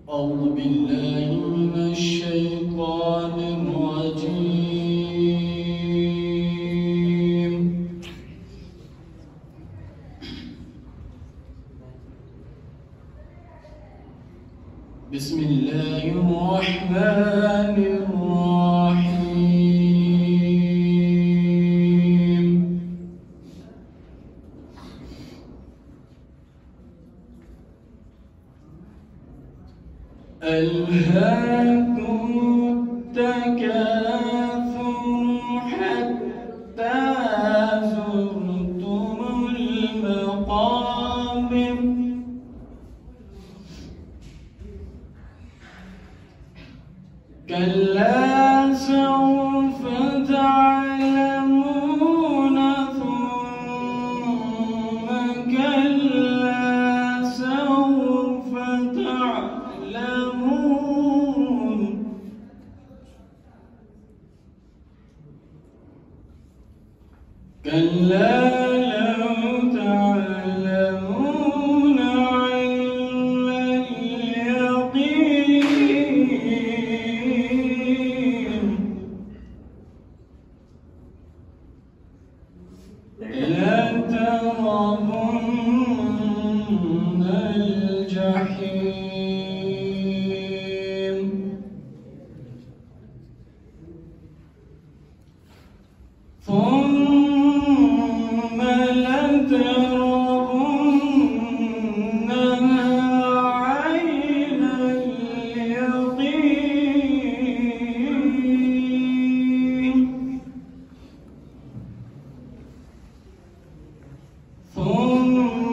أعوذ بالله من الشيطان الرجيم. بسم الله الرحمن الرحيم. ألهاكم التكاثر حتى زرتم المقابر كلا سوف تعلمون ثم كلا سوف تعلمون كلا لو تعلمون علم اليقين لترون الجحيم ثم لترونها عين اليقين ثم